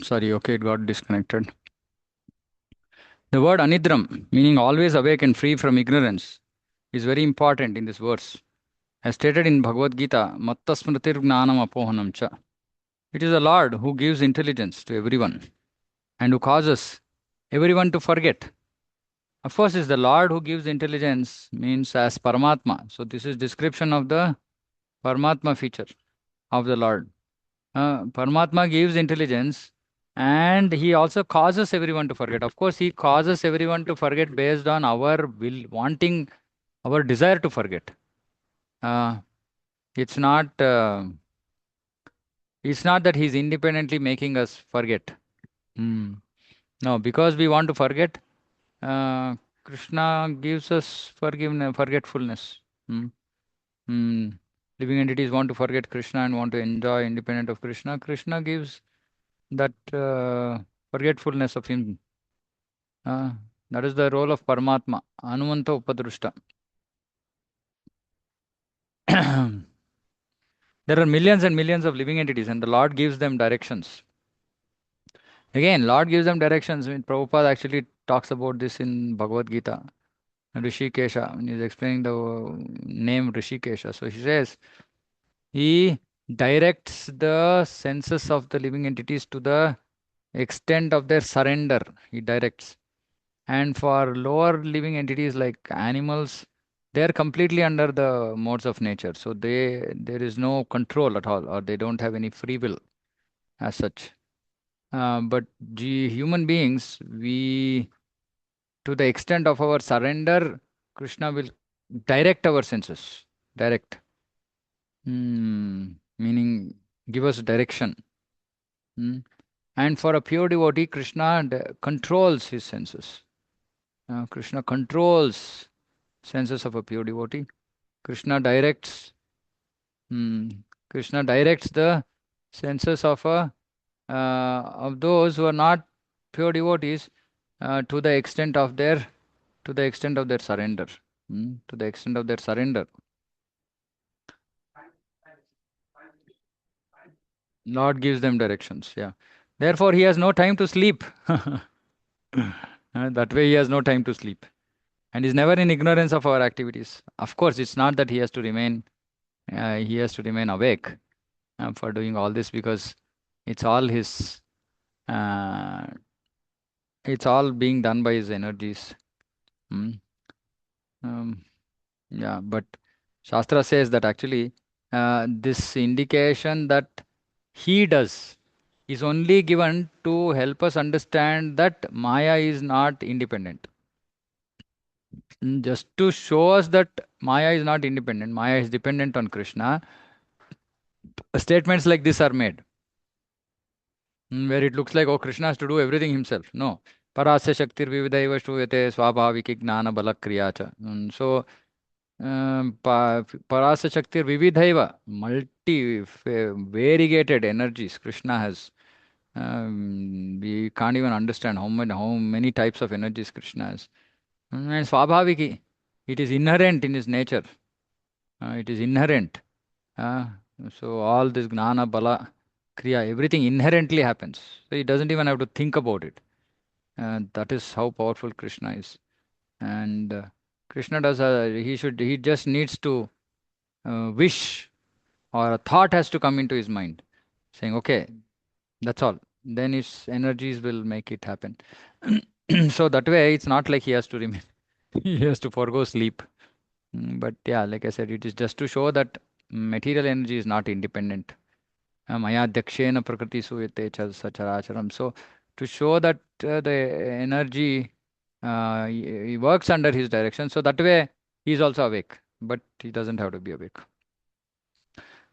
Sorry, okay, it got disconnected. The word anidram, meaning always awake and free from ignorance, is very important in this verse. As stated in Bhagavad Gita, Matta Smritir Gnanam Apohanam Cha. It is the Lord who gives intelligence to everyone and who causes everyone to forget. Of course, it's the Lord who gives intelligence, means as Paramatma. So, this is description of the Paramatma feature of the Lord. Paramatma gives intelligence and he also causes everyone to forget. Of course, he causes everyone to forget based on our will, wanting, our desire to forget. Uh, it's not. It's not that he's independently making us forget. Hmm. No, because we want to forget, uh, Krishna gives us forgiveness, forgetfulness. Hmm. Hmm. Living entities want to forget Krishna and want to enjoy independent of Krishna. Krishna gives that forgetfulness of him. Uh, that is the role of Paramatma, Anumanta Upadrushta. There are millions and millions of living entities, and the Lord gives them directions. Again, Lord gives them directions. I mean, Prabhupada actually talks about this in Bhagavad Gita. Rishikesha, when he's explaining the name Rishikesha. So he says, he directs the senses of the living entities to the extent of their surrender. He directs. And for lower living entities like animals, they are completely under the modes of nature. So there is no control at all, or they don't have any free will as such. But human beings, we to the extent of our surrender, Krishna will direct our senses. Direct. Meaning give us direction. Hmm. And for a pure devotee, Krishna controls his senses. Krishna controls senses of a pure devotee. Krishna directs. Hmm, Krishna directs the senses of those who are not pure devotees to the extent of their surrender. To the extent of their surrender. Lord gives them directions. Yeah. Therefore, he has no time to sleep. That way, he has no time to sleep. And is never in ignorance of our activities. Of course, it's not that he has to remain awake for doing all this because it's all his, uh, it's all being done by his energies. Hmm. Um, yeah, but Shastra says that actually this indication that he does is only given to help us understand that Maya is not independent. Just to show us that Maya is not independent, Maya is dependent on Krishna, statements like this are made. Where it looks like, oh, Krishna has to do everything himself. No. Parasya Shaktir Vividaiva Shruyate Swabhaviki Gnana Balakriya cha. So, Parasya Shaktir Vividaiva, variegated energies Krishna has. We can't even understand how many types of energies Krishna has. And Swabhaviki, it is inherent in his nature. It is inherent. Uh, so all this Gnana, Bala, Kriya, everything inherently happens. So he doesn't even have to think about it. That is how powerful Krishna is. And Krishna he just needs to wish, or a thought has to come into his mind saying, okay, that's all. Then his energies will make it happen. So that way, it's not like he has to remain, he has to forego sleep. But yeah, like I said, it is just to show that material energy is not independent. Maya Dakshena Prakriti Suyate Sacharacharam. So, to show that the energy he works under his direction, so that way he is also awake, but he doesn't have to be awake.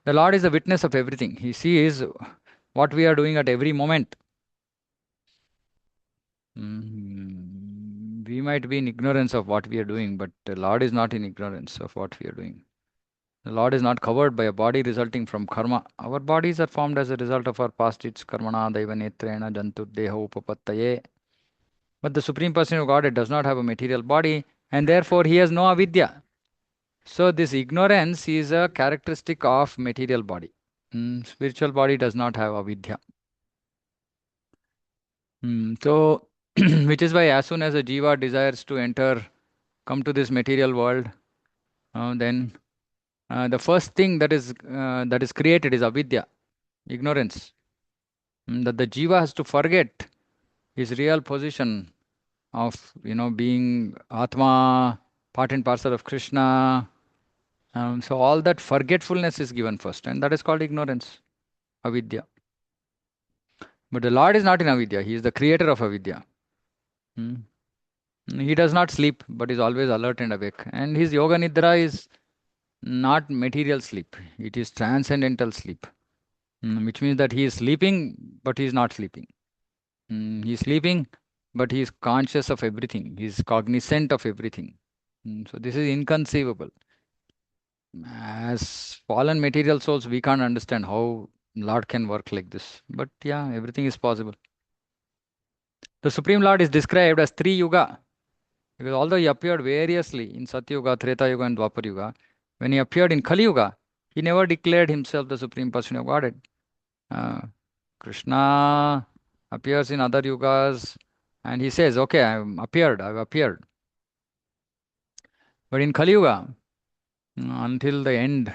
The Lord is the witness of everything. He sees what we are doing at every moment. We might be in ignorance of what we are doing, but the Lord is not in ignorance of what we are doing. The Lord is not covered by a body resulting from karma. Our bodies are formed as a result of our past deeds, karmana, daiva netrena, jantur, deha, upapattaye. But the Supreme Person of Godhead does not have a material body, and therefore he has no avidya. So this ignorance is a characteristic of material body. Spiritual body does not have avidya. So, which is why as soon as a jiva desires to enter, come to this material world, then the first thing that is created is avidya, ignorance. That the jiva has to forget his real position of being Atma, part and parcel of Krishna. So all that forgetfulness is given first, and that is called ignorance, avidya. But the Lord is not in avidya; He is the creator of avidya. Hmm. He does not sleep, but is always alert and awake. And his yoga nidra is not material sleep; it is transcendental sleep, which means that he is sleeping, but he is not sleeping. He is sleeping, but he is conscious of everything. He is cognizant of everything. So this is inconceivable. As fallen material souls, we can't understand how Lord can work like this. But yeah, everything is possible. The Supreme Lord is described as three yuga because although he appeared variously in Satyuga, Treta Yuga, and Dwapar Yuga, when he appeared in Kali Yuga, he never declared himself the Supreme Person of Godhead. Uh, Krishna appears in other yugas and he says, okay, I've appeared. But in Kali Yuga, until the end,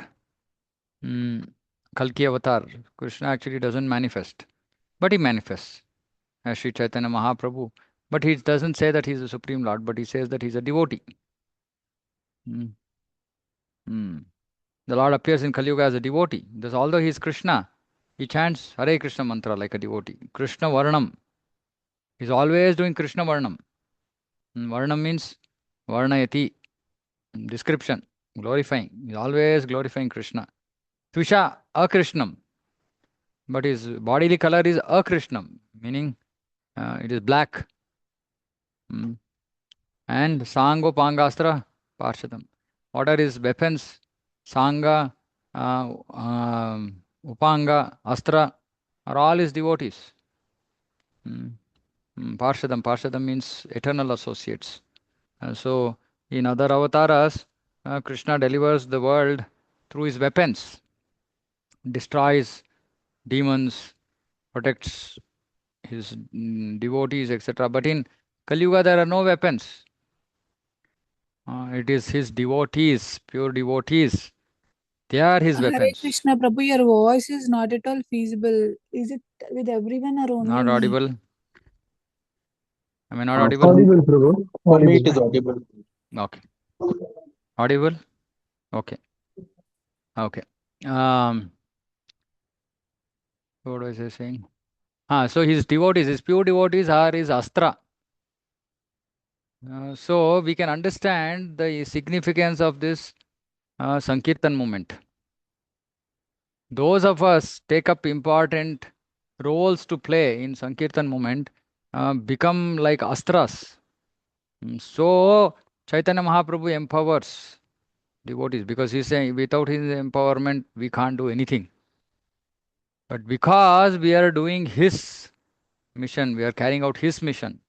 Kalki Avatar, Krishna actually doesn't manifest, but he manifests as Sri Chaitanya Mahaprabhu. But he doesn't say that he's the Supreme Lord, but he says that he's a devotee. Mm, mm. The Lord appears in Kali Yuga as a devotee. Thus, although he is Krishna, he chants Hare Krishna mantra like a devotee. Krishna Varnam. He's always doing Krishna Varnam. Varnam means Varnayati, description, glorifying. He's always glorifying Krishna. Tvisha Akrishnam. But his bodily color is Akrishnam, meaning it is black. Mm. And Sango Pangastra Parshadam. What are his weapons? Sanga, Upanga, Astra are all his devotees. Parshadam. Parshadam means eternal associates. So, in other avatars, Krishna delivers the world through his weapons, destroys demons, protects his devotees, etc. But in Kali Yuga, there are no weapons. It is his devotees, pure devotees. They are his Hare weapons. Krishna Prabhu, your voice is not at all feasible. Is it with everyone or only Not me? audible. Am I not audible? Audible, Prabhu. For me, it Audible. is audible. Okay. Audible? Okay. Okay. Um, what was I saying? So his devotees, his pure devotees are his astra. So we can understand the significance of this Sankirtan movement. Those of us take up important roles to play in Sankirtan movement become like astras. So Chaitanya Mahaprabhu empowers devotees because he's saying without his empowerment we can't do anything. But because we are doing his mission, we are carrying out his mission,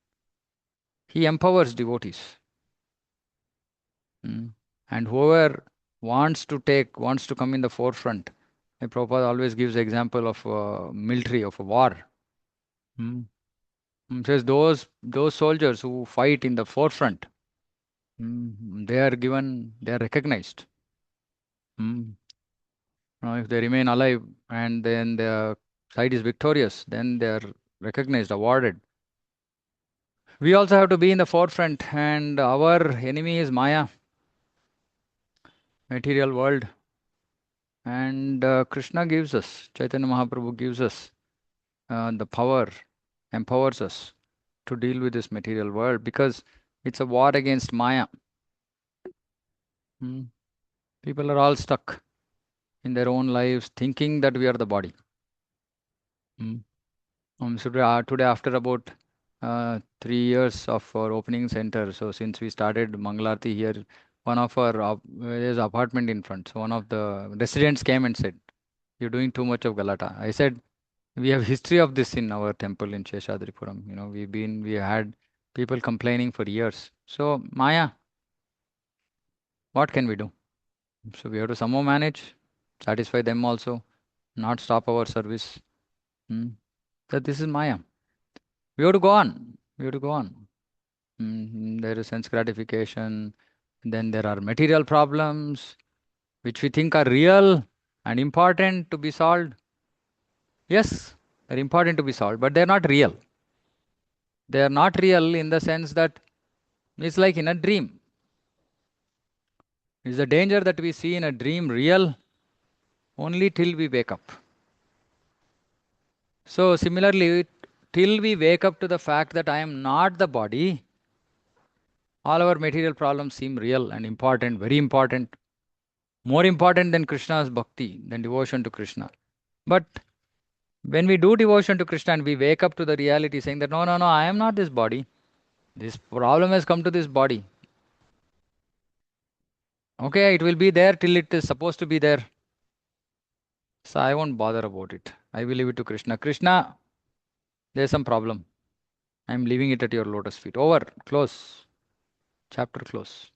he empowers devotees. And whoever wants to come in the forefront. Prabhupada always gives example of military, of a war. Mm. Says those soldiers who fight in the forefront, they are recognized. Mm. Now, if they remain alive and then their side is victorious, then they are recognized, awarded. We also have to be in the forefront, and our enemy is Maya, material world. And Krishna gives us, Chaitanya Mahaprabhu gives us the power, empowers us to deal with this material world because it's a war against Maya. People are all stuck in their own lives thinking that we are the body. Today, after about 3 years of our opening center, so since we started Mangalarti here, one of our there's apartment in front. So one of the residents came and said, "You're doing too much of Galata." I said, "We have history of this in our temple in Sheshadripuram. We had people complaining for years. So Maya, what can we do?" So we have to somehow manage, satisfy them also, not stop our service. Hmm. That this is Maya. We have to go on. We have to go on. There is sense gratification. Then there are material problems which we think are real and important to be solved. Yes, they're important to be solved, but they're not real. They are not real in the sense that it's like in a dream. Is the danger that we see in a dream real only till we wake up? So, similarly, till we wake up to the fact that I am not the body, all our material problems seem real and important, very important, more important than Krishna's bhakti, than devotion to Krishna. But when we do devotion to Krishna and we wake up to the reality saying that no, no, no, I am not this body, this problem has come to this body. Okay, it will be there till it is supposed to be there. So I won't bother about it. I will leave it to Krishna. Krishna, there's some problem. I'm leaving it at your lotus feet. Over. Close. Chapter close.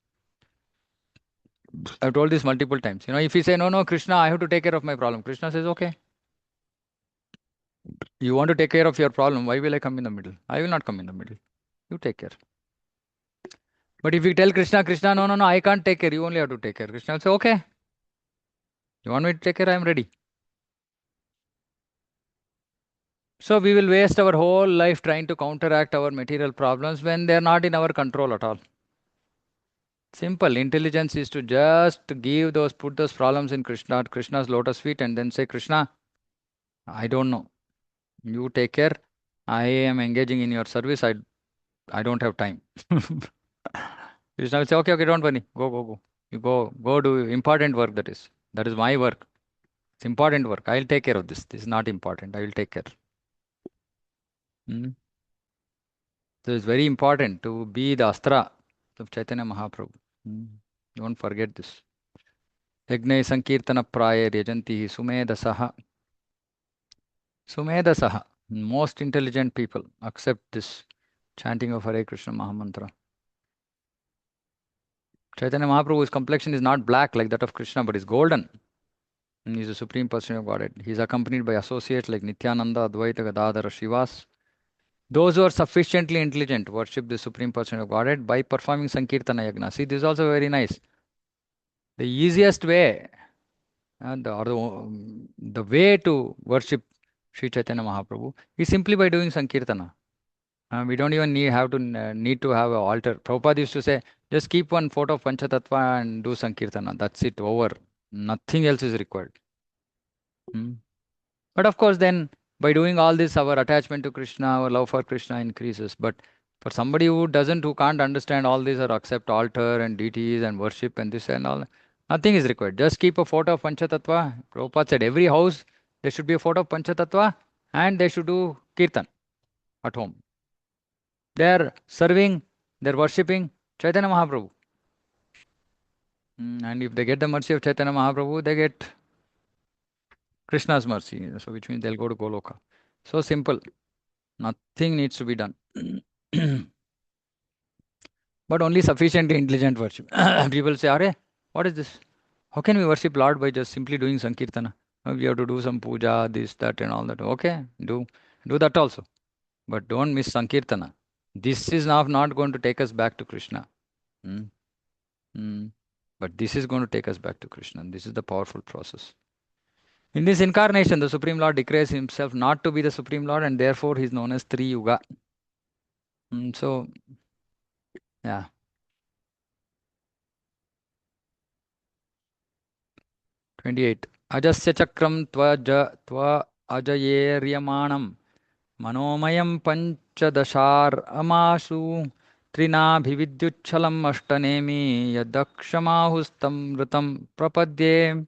I've told this multiple times. If you say, no, no, Krishna, I have to take care of my problem. Krishna says, okay. You want to take care of your problem. Why will I come in the middle? I will not come in the middle. You take care. But if you tell Krishna, Krishna, no, no, no, I can't take care. You only have to take care. Krishna will say, okay. You want me to take care? I am ready. So we will waste our whole life trying to counteract our material problems when they are not in our control at all. Simple. Intelligence is to just put those problems in Krishna's lotus feet and then say, Krishna, I don't know. You take care. I am engaging in your service. I don't have time. Krishna will say, okay, okay, don't worry. Go, go, go. You go do important work that is. That is my work. It's important work. I'll take care of this. This is not important. I will take care. Hmm. So it's very important to be the Astra of Chaitanya Mahaprabhu. Hmm. Don't forget this. Yajna Sankirtana Prayer Yajanti Sumedasaha. Sumedasaha. Most intelligent people accept this chanting of Hare Krishna Mahamantra. Chaitanya Mahaprabhu's complexion is not black like that of Krishna, but is golden. And he's the Supreme Person of Godhead. He is accompanied by associates like Nityananda, Advaita, Gadadhara, Shivas. Those who are sufficiently intelligent worship the Supreme Person of Godhead by performing Sankirtana Yagna. See, this is also very nice. The easiest way the way to worship Sri Chaitanya Mahaprabhu is simply by doing Sankirtana. We don't even need to have an altar. Prabhupada used to say, just keep one photo of Panchatattva and do Sankirtana. That's it, over. Nothing else is required. Hmm. But of course, then by doing all this, our attachment to Krishna, our love for Krishna increases. But for somebody who can't understand all this or accept altar and deities and worship and this and all, nothing is required. Just keep a photo of Panchatattva. Prabhupada said every house there should be a photo of Panchatattva and they should do Kirtan at home. They're serving, they're worshipping Chaitanya Mahaprabhu. And if they get the mercy of Chaitanya Mahaprabhu, they get Krishna's mercy. So which means they'll go to Goloka. So simple. Nothing needs to be done. But only sufficiently intelligent worship. People say, Are, what is this? How can we worship Lord by just simply doing Sankirtana? We have to do some puja, this, that, and all that. Okay, do that also. But don't miss Sankirtana. This is now not going to take us back to Krishna. Hmm. Hmm. But this is going to take us back to Krishna. And this is the powerful process. In this incarnation, the Supreme Lord declares himself not to be the Supreme Lord, and therefore he is known as Tri Yuga. So, yeah. 28. Ajasya chakram tva ajayeryamanam manomayam panchadashar amasu trinabhividyuchalam ashtanemi yadakshamahustam ritam prapadye.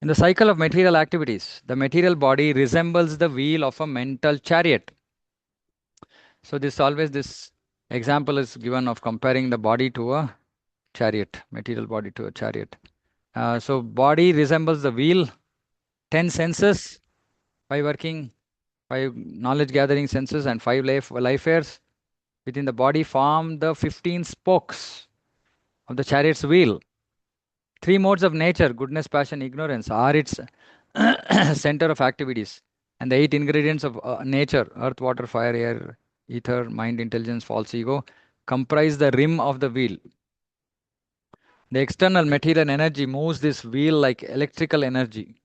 In the cycle of material activities, the material body resembles the wheel of a mental chariot. So this example is given of comparing the body to a chariot, material body to a chariot. So body resembles the wheel, 10 senses, 5 knowledge gathering senses and 5 life airs within the body form the 15 spokes of the chariot's wheel. Three modes of nature, goodness, passion, ignorance, are its center of activities. And the eight ingredients of nature, earth, water, fire, air, ether, mind, intelligence, false ego, comprise the rim of the wheel. The external material energy moves this wheel like electrical energy.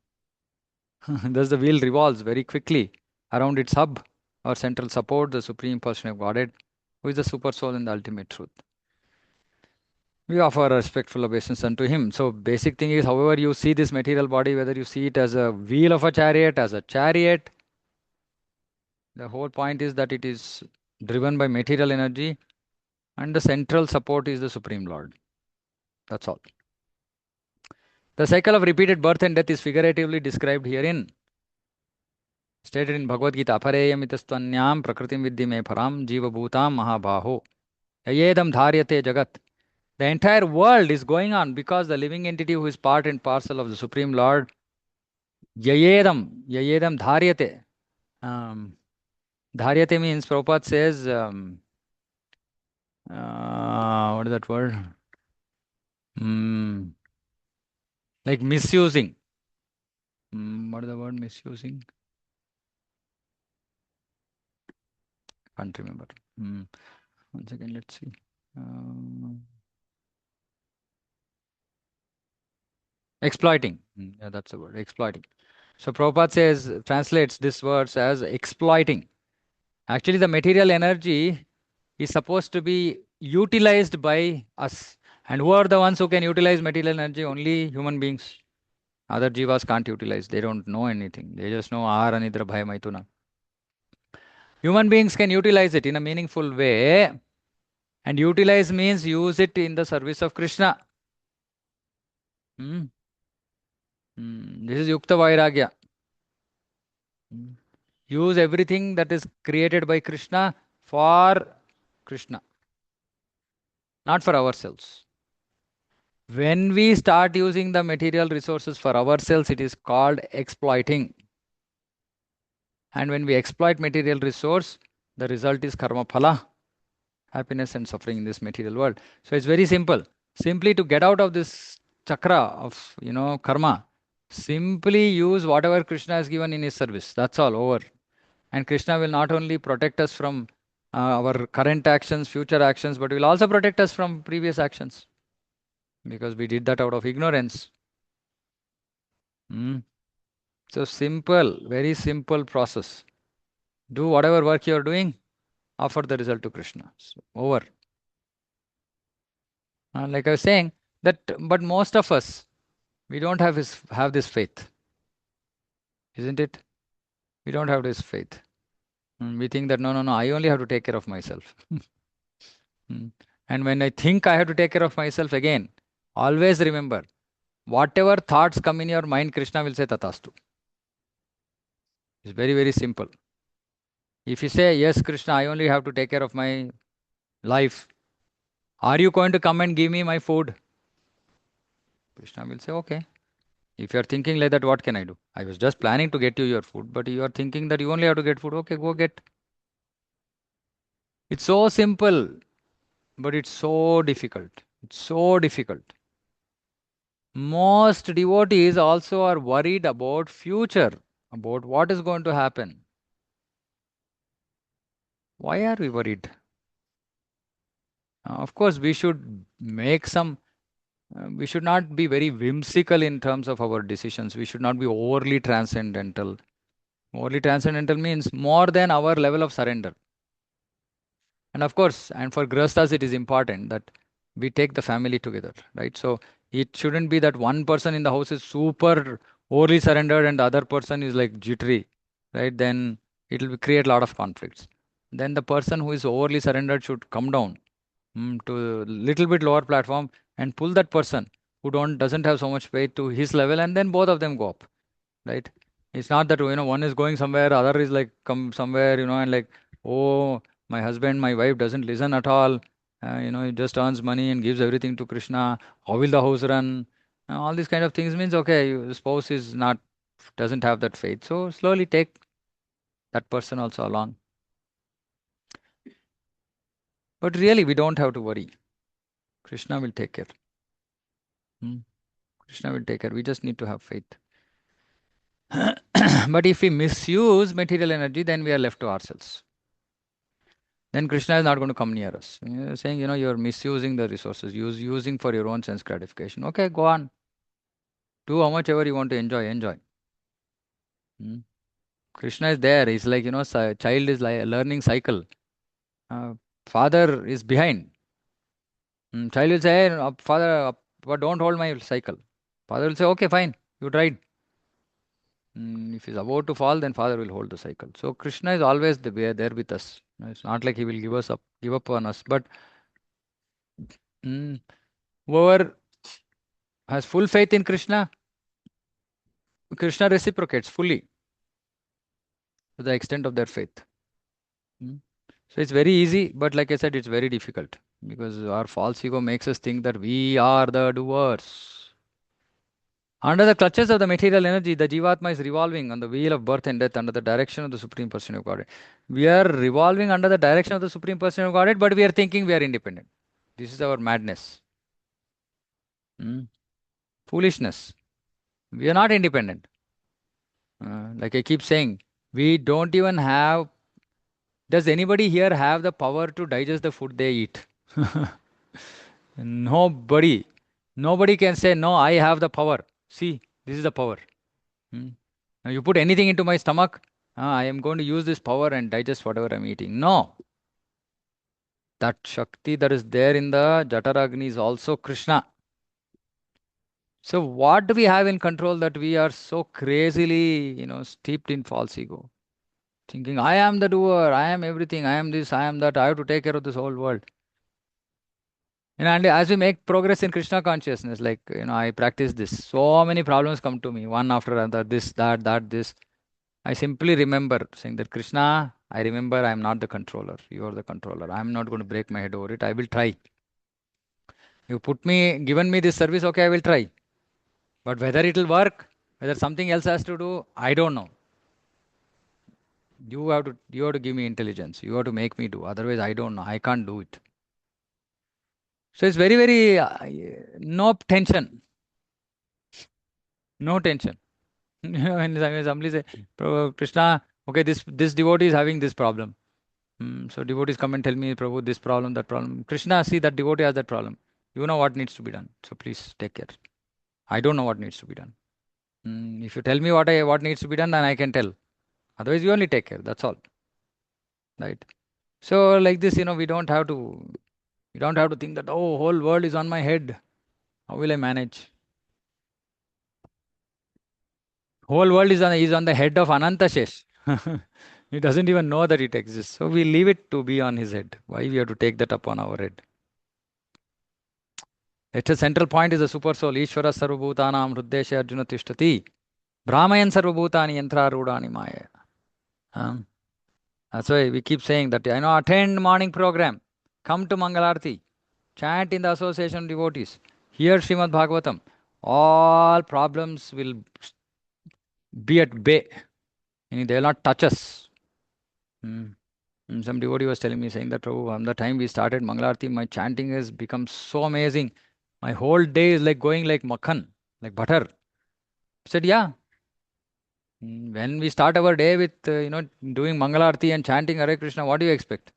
Thus, the wheel revolves very quickly around its hub or central support, the Supreme Person of Godhead, who is the super soul and the ultimate truth. We offer a respectful obeisance unto him. So, basic thing is, however you see this material body, whether you see it as a wheel of a chariot, as a chariot, the whole point is that it is driven by material energy, and the central support is the Supreme Lord. That's all. The cycle of repeated birth and death is figuratively described herein. Stated in Bhagavad Gita, Apareyamitastvanyam prakritim vidhi me param jiva bhutam mahabaho. Yayedam dharyate jagat. The entire world is going on because the living entity who is part and parcel of the Supreme Lord, Yayedam dharyate. Dharyate means, Prabhupada says, what is that word? Like misusing. What is the word misusing? Can't remember. One second, let's see. Exploiting. Yeah, that's the word. Exploiting. So Prabhupada says, translates this verse as exploiting. Actually, the material energy is supposed to be utilized by us. And who are the ones who can utilize material energy? Only human beings. Other jivas can't utilize. They don't know anything. They just know ahara, nidra, bhaya, maituna. Human beings can utilize it in a meaningful way. And utilize means use it in the service of Krishna. This is Yukta Vairagya. Use everything that is created by Krishna for Krishna, not for ourselves. When we start using the material resources for ourselves, it is called exploiting. And when we exploit material resource, the result is karma phala, happiness and suffering in this material world. So it's very simple. Simply to get out of this chakra of karma, simply use whatever Krishna has given in his service. That's all, over. And Krishna will not only protect us from our current actions, future actions, but will also protect us from previous actions, because we did that out of ignorance. So simple, very simple process. Do whatever work you are doing, offer the result to Krishna. So, over. Like I was saying, but most of us, we don't have this faith, isn't it? We don't have this faith. We think that no, I only have to take care of myself. And when I think I have to take care of myself again, always remember, whatever thoughts come in your mind, Krishna will say Tatastu. It's very, very simple. If you say, yes, Krishna, I only have to take care of my life, are you going to come and give me my food? Krishna will say, okay. If you are thinking like that, what can I do? I was just planning to get you your food, but you are thinking that you only have to get food. Okay, go get. It's so simple, but it's so difficult. It's so difficult. Most devotees also are worried about future, about what is going to happen. Why are we worried? Of course, we should make some, we should not be very whimsical in terms of our decisions. We should not be overly transcendental. Overly transcendental means more than our level of surrender. And of course, and for Grihasthas, it is important that we take the family together, right? So it shouldn't be that one person in the house is super overly surrendered and the other person is like jittery, right? Then it will create a lot of conflicts. Then the person who is overly surrendered should come down to a little bit lower platform and pull that person who doesn't have so much faith to his level, and then both of them go up, right? It's not that one is going somewhere, other is like come somewhere, and like, oh, my husband, my wife doesn't listen at all. He just earns money and gives everything to Krishna. How will the house run? All these kind of things means, okay, your spouse is not, doesn't have that faith. So slowly take that person also along. But really, we don't have to worry. Krishna will take care. Hmm. Krishna will take care. We just need to have faith. But if we misuse material energy, then we are left to ourselves. Then Krishna is not going to come near us. You're saying, you're misusing the resources, using for your own sense gratification. Okay, go on. Do how much ever you want to enjoy, enjoy. Hmm. Krishna is there. He's like, child is like a learning cycle. Uh, Father is behind. Child will say, hey, father, but don't hold my cycle. Father will say, okay, fine, you tried. If he's about to fall, then father will hold the cycle. So Krishna is always there with us. It's not like he will give up on us. But mm, whoever has full faith in Krishna, Krishna reciprocates fully to the extent of their faith. Mm. So it's very easy, but like I said, it's very difficult because our false ego makes us think that we are the doers. Under the clutches of the material energy, the Jivatma is revolving on the wheel of birth and death under the direction of the Supreme Person of Godhead. We are revolving under the direction of the Supreme Person of Godhead, but we are thinking we are independent. This is our madness. Mm. Foolishness. We are not independent. Like I keep saying, we don't even have. Does anybody here have the power to digest the food they eat? Nobody. Nobody can say, no, I have the power. See, this is the power. Hmm. Now you put anything into my stomach, I am going to use this power and digest whatever I'm eating. No. That Shakti that is there in the Jataragni is also Krishna. So what do we have in control that we are so crazily, steeped in false ego? Thinking, I am the doer, I am everything, I am this, I am that, I have to take care of this whole world. And as we make progress in Krishna consciousness, like, I practice this, so many problems come to me, one after another, this, that, this. I simply remember saying that Krishna, I remember I am not the controller. You are the controller. I am not going to break my head over it. I will try. You given me this service, okay, I will try. But whether it will work, whether something else has to do, I don't know. You have to give me intelligence. You have to make me do. Otherwise, I don't know. I can't do it. So it's very, very no tension. No tension. When somebody say, Krishna, okay, this devotee is having this problem. So devotees come and tell me, Prabhu, this problem, that problem. Krishna, see that devotee has that problem. You know what needs to be done. So please take care. I don't know what needs to be done. If you tell me what needs to be done, then I can tell. Otherwise, you only take care. That's all. Right. So like this, we don't have to think that, oh, whole world is on my head. How will I manage? Whole world is on the head of Anantashesh. He doesn't even know that it exists. So we leave it to be on his head. Why we have to take that upon our head? Its central point is the super soul. Ishvara sarvabhutanam hruddeshe arjuna tishtati. Brahmayan sarvabhutani yantrarudani maya. Um, that's why we keep saying that, attend morning program. Come to Mangalarti. Chant in the association of devotees. Hear Srimad Bhagavatam. All problems will be at bay. Meaning they will not touch us. Mm. Some devotee was telling me, saying that, Prabhu, from the time we started Mangalarti, my chanting has become so amazing. My whole day is like going like makhan, like butter. I said, yeah. When we start our day with, doing Mangalarti and chanting Hare Krishna, what do you expect?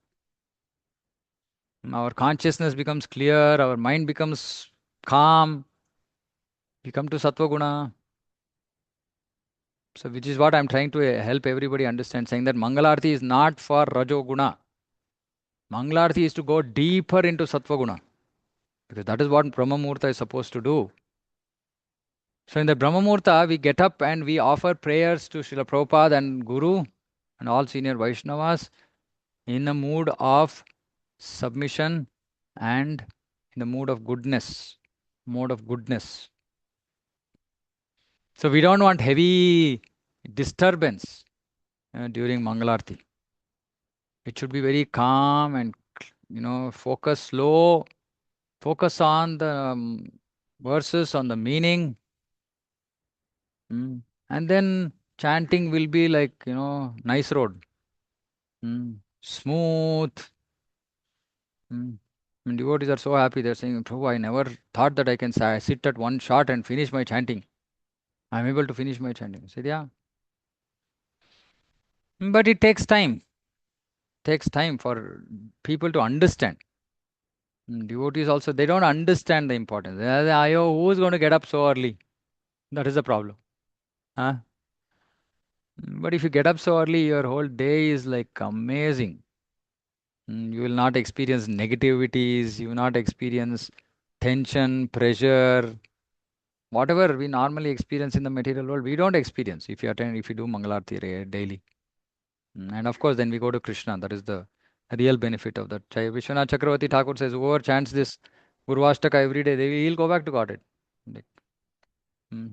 Our consciousness becomes clear, our mind becomes calm, we come to Sattva Guna. So, which is what I'm trying to help everybody understand, saying that Mangalarti is not for Rajo Guna. Mangalarti is to go deeper into Sattva Guna, because that is what Brahma Muhurta is supposed to do. So in the Brahma Muhurta, we get up and we offer prayers to Srila Prabhupada and Guru and all senior Vaishnavas in a mood of submission and in the mood of goodness. Mode of goodness. So we don't want heavy disturbance during Mangalarti. It should be very calm and, focus slow, focus on the verses, on the meaning. And then chanting will be like, nice road. Smooth. And devotees are so happy. They're saying, Prabhu, I never thought that I can sit at one shot and finish my chanting. I'm able to finish my chanting. I said, yeah. But it takes time. Takes time for people to understand. Devotees also, they don't understand the importance. They say, Ayo, who's going to get up so early? That is the problem. Huh? But if you get up so early, your whole day is like amazing. You will not experience negativities, you will not experience tension, pressure, whatever we normally experience in the material world, we don't experience if you attend, if you do Mangalarti daily. And of course, then we go to Krishna. That is the real benefit of that. Vishwanath Chakravarti Thakur says, whoever chants this Gurvashtaka every day, he'll go back to Godhead. Like, mm.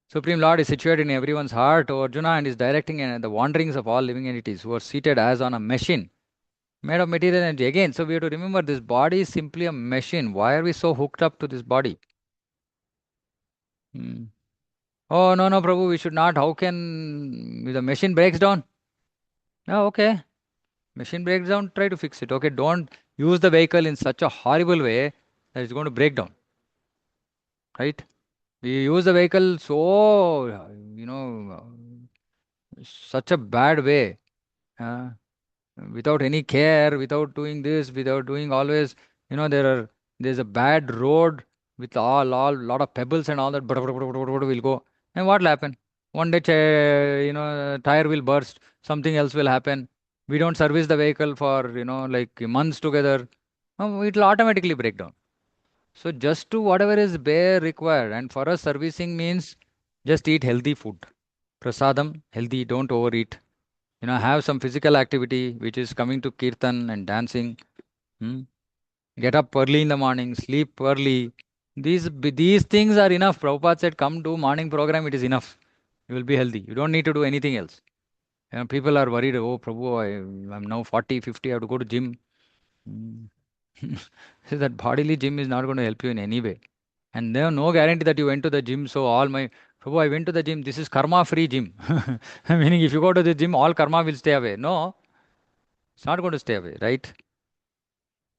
Supreme Lord is situated in everyone's heart, O Arjuna, and is directing the wanderings of all living entities who are seated as on a machine made of material energy. Again, so we have to remember this body is simply a machine. Why are we so hooked up to this body? Hmm. Oh, no, no, Prabhu, we should not. How can the machine breaks down? Oh, okay. Machine breaks down, try to fix it. Okay, don't use the vehicle in such a horrible way that it's going to break down. Right? We use the vehicle so, such a bad way. Uh, Without any care, without doing this, without doing always, there's a bad road with all lot of pebbles and all that. Will go, and what will happen? One day, tire will burst. Something else will happen. We don't service the vehicle for like months together. It will automatically break down. So just do whatever is bare required, and for us, servicing means just eat healthy food. Prasadam, healthy. Don't overeat. Have some physical activity, which is coming to kirtan and dancing. Hmm? Get up early in the morning, sleep early. These things are enough. Prabhupada said, come do morning program, it is enough. You will be healthy. You don't need to do anything else. People are worried, oh, Prabhu, I'm now 40, 50, I have to go to gym. Hmm. So that bodily gym is not going to help you in any way. And there are no guarantee that you went to the gym. So all my, Prabhu, I went to the gym. This is karma-free gym. Meaning if you go to the gym, all karma will stay away. No, it's not going to stay away, right?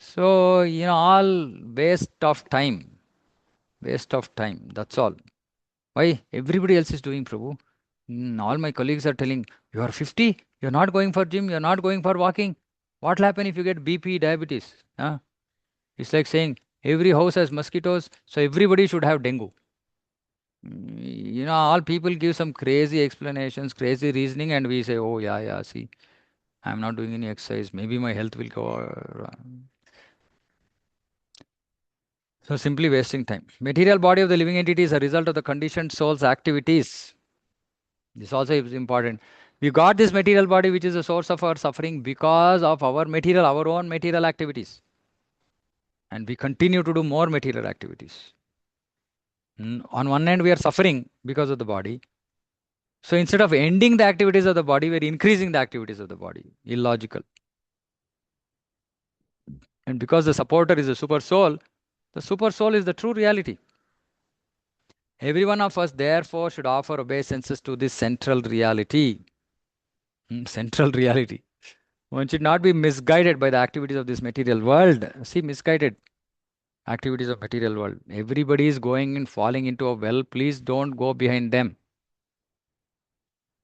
So, all waste of time. Waste of time. That's all. Why? Everybody else is doing, Prabhu. All my colleagues are telling, you are 50, you're not going for gym, you're not going for walking. What will happen if you get BP, diabetes? Huh? It's like saying, every house has mosquitoes, so everybody should have dengue. All people give some crazy explanations, crazy reasoning, and we say, oh, yeah, yeah, see, I'm not doing any exercise. Maybe my health will go. So simply wasting time. Material body of the living entity is a result of the conditioned soul's activities. This also is important. We got this material body which is the source of our suffering because of our own material activities. And we continue to do more material activities. On one hand, we are suffering because of the body. So instead of ending the activities of the body, we are increasing the activities of the body. Illogical. And because the supporter is the super soul is the true reality. Every one of us, therefore, should offer obeisances to this central reality. Central reality. One should not be misguided by the activities of this material world. See, misguided activities of material world. Everybody is going and falling into a well. Please don't go behind them.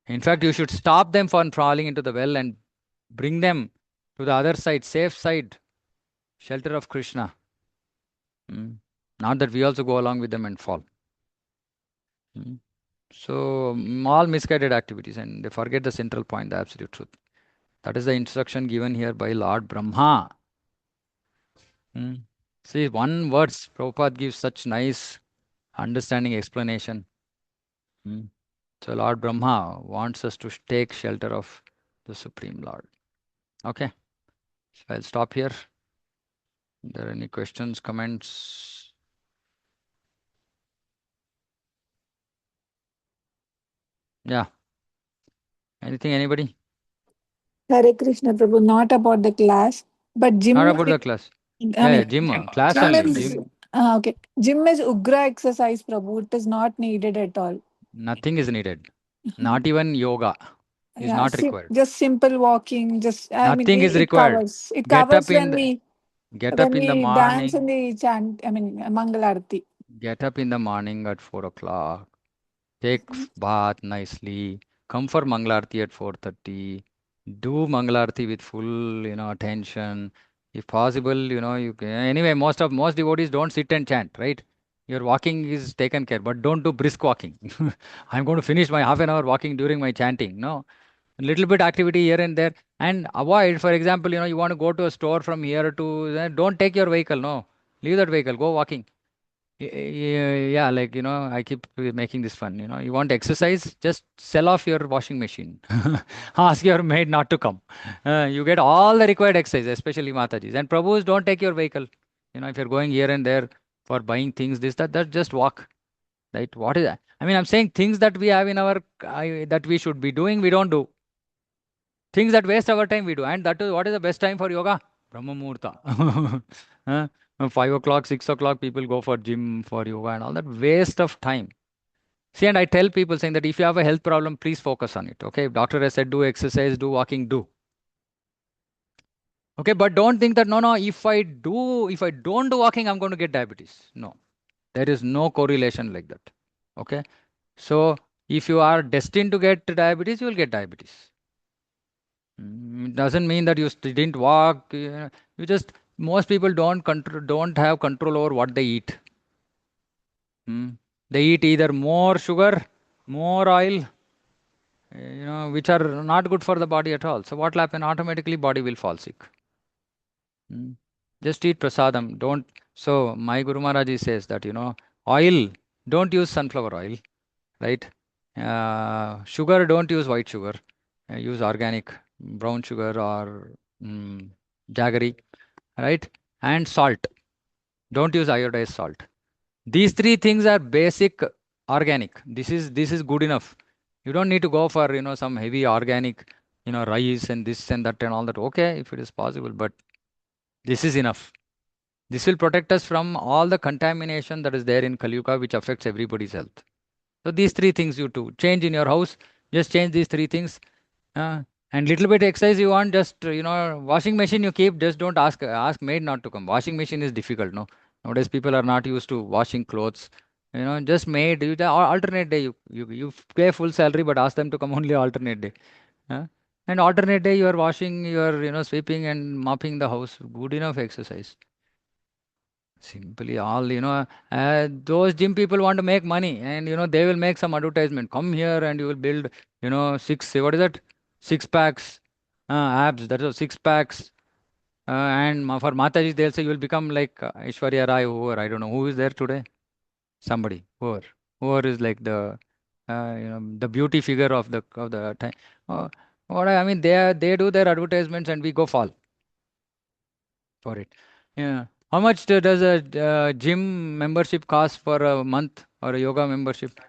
In fact, you should stop them from falling into the well and bring them to the other side, safe side, shelter of Krishna. Mm. Not that we also go along with them and fall. Mm. So, all misguided activities, and they forget the central point, the absolute truth. That is the instruction given here by Lord Brahma. Mm. See, one words, Prabhupada gives such nice understanding explanation. Mm. So, Lord Brahma wants us to take shelter of the Supreme Lord. Okay, so I'll stop here. Are there any questions, comments? Yeah, anything, anybody? Hare Krishna Prabhu, not about the class, but Not gym. about the class. I Yeah, yeah, mean, gym, class gym only. is Gym, okay. Gym is Ugra exercise, Prabhu. It is not needed at all. nothing is needed. Not even yoga. is Yeah, not required. just simple walking. Just I mean, Nothing is it required. covers. It Get up covers in the get up when in the we dance in morning. the chant. I mean, Mangalarti. Get up in the morning at 4 o'clock. Take bath nicely. Come for Mangalarti at 4:30. Do Mangalarti with full, attention. If possible, you can. Anyway, most devotees don't sit and chant, right? Your walking is taken care, but don't do brisk walking. I'm going to finish my half an hour walking during my chanting. No, a little bit activity here and there, and avoid. For example, you want to go to a store from here to there. Don't take your vehicle. No, leave that vehicle. Go walking. Yeah, like, I keep making this fun. You want exercise, just sell off your washing machine. Ask your maid not to come. You get all the required exercise, especially Matajis. And Prabhus, don't take your vehicle. If you're going here and there for buying things, this, that, just walk. Right? What is that? I mean, I'm saying things that we have in that we should be doing, we don't do. Things that waste our time, we do. And that is what is the best time for yoga? Brahma Muhurta. Huh? 5 o'clock, 6 o'clock, people go for gym, for yoga, and all that waste of time. See, and I tell people saying that if you have a health problem, please focus on it. Okay, if doctor has said do exercise, do walking, do. Okay, but don't think that no, if I don't do walking, I'm going to get diabetes. No, there is no correlation like that. Okay, so if you are destined to get diabetes, you will get diabetes. It doesn't mean that you didn't walk. You just most people don't have control over what they eat. They eat either more sugar, more oil, which are not good for the body at all. So what will happen? Automatically, body will fall sick. Mm. Just eat prasadam. Don't. So my Guru Maharaji says that oil. Don't use sunflower oil, right? Sugar. Don't use white sugar. Use organic brown sugar or jaggery, right? And salt. Don't use iodized salt. These three things are basic organic. This is good enough. You don't need to go for some heavy organic, rice and this and that and all that. Okay, if it is possible, but this is enough. This will protect us from all the contamination that is there in Kali which affects everybody's health. So these three things you do. Change in your house. Just change these three things. Uh, and little bit exercise you want, just washing machine you keep. Just don't ask maid not to come. Washing machine is difficult. No, nowadays people are not used to washing clothes. Just maid. Alternate day. You pay full salary, but ask them to come only alternate day. Uh, and alternate day you are washing, you are sweeping and mopping the house. Good enough exercise. Simply all, those gym people want to make money and, they will make some advertisement. Come here and you will build, what is that? Six packs, abs, that's all, six packs. For Mataji, they'll say you will become like Aishwarya Rai, whoever. I don't know who is there today. Somebody, whoever is like the beauty figure of the time. Uh, I mean, they do their advertisements and we go fall for it. Yeah. How much does a gym membership cost for a month or a yoga membership?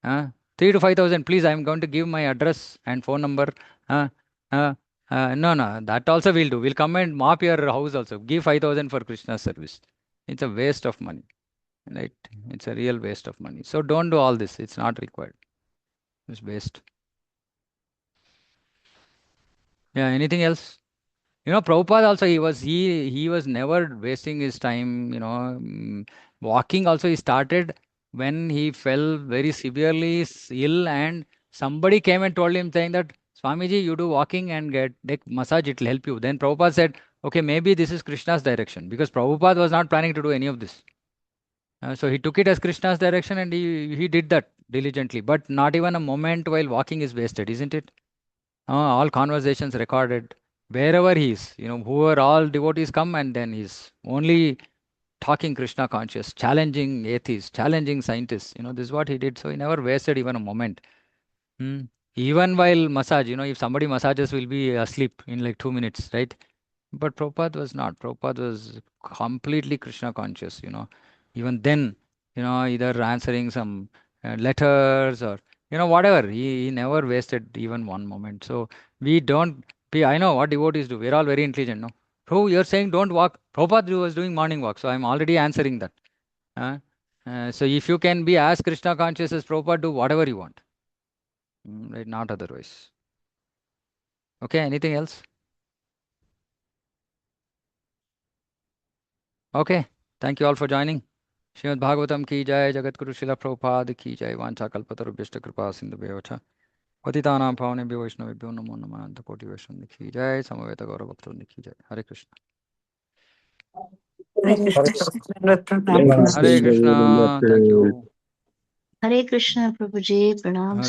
Uh, 3 to 5,000. Please, I'm going to give my address and phone number. Uh, uh, no, no, that also we'll do. We'll come and mop your house also. Give 5,000 for Krishna service. It's a waste of money, right? It's a real waste of money. So don't do all this. It's not required. It's waste. Yeah. Anything else? Prabhupada also he was never wasting his time. Walking also he started when he fell very severely ill, and somebody came and told him saying that Swamiji, you do walking and take massage, it'll help you. Then Prabhupada said, okay, maybe this is Krishna's direction because Prabhupada was not planning to do any of this. So he took it as Krishna's direction and he did that diligently. But not even a moment while walking is wasted, isn't it? All conversations recorded wherever he is. Whoever all devotees come and then he's only talking Krishna conscious, challenging atheists, challenging scientists. This is what he did. So he never wasted even a moment. Hmm. Even while massage, if somebody massages, will be asleep in like 2 minutes, right? But Prabhupada was not. Prabhupada was completely Krishna conscious. Even then, either answering some letters or, whatever. He never wasted even one moment. So we don't, I know what devotees do. We're all very intelligent, no? Prabhu, you're saying don't walk. Prabhupada was doing morning walk. So I'm already answering that. Uh, so if you can be as Krishna conscious as Prabhupada, do whatever you want. Right? Not otherwise. Okay, anything else? Okay, thank you all for joining. Shrimad Bhagavatam की जय, जगत गुरु शिला प्रभुपाद की जय। वांछा कल्पतरुभ्यश्च कृपा सिंधुभ्यो च पतितानां पावनेभ्यो वैष्णवेभ्यो नमो नमः। अनंत कोटि वैष्णव की जय, समवेत गौरव भक्तवृंद की जय। हरे कृष्ण। हरे Hare कृष्ण Krishna. प्रणाम। हरे कृष्णा, थैंक यू। हरे कृष्ण प्रभु जी, प्रणाम। हरे